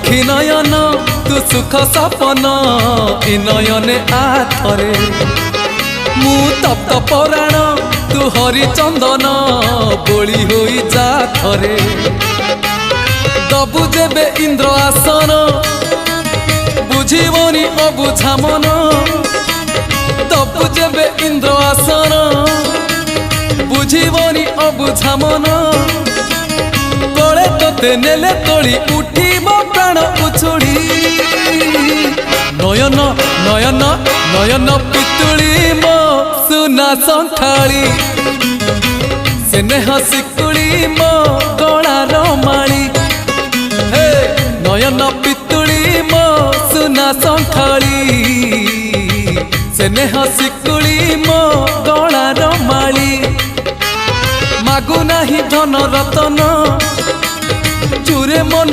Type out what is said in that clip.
आखि नयन तू सुख सपन ए नयने आथरे मु तप्त पराण तू हरिचंदन बोली होई जा थरे दबु जेबे इंद्र आसन बुझीबनी अबुझा मन दबु जेबे इंद्र आसन बुझीबनी अबुझा मन कले तोते नेले तोली उठीब प्राण उछुड़ी नयन नयन नयन पितुड़ी मो सुना संथाली स्नेह शिकुड़ी मो गलार माली हे नयन पितुड़ी मो सुना संथाली स्नेह शिकुड़ी मो गलार माली मागु नाही धन रतन चूरे मन।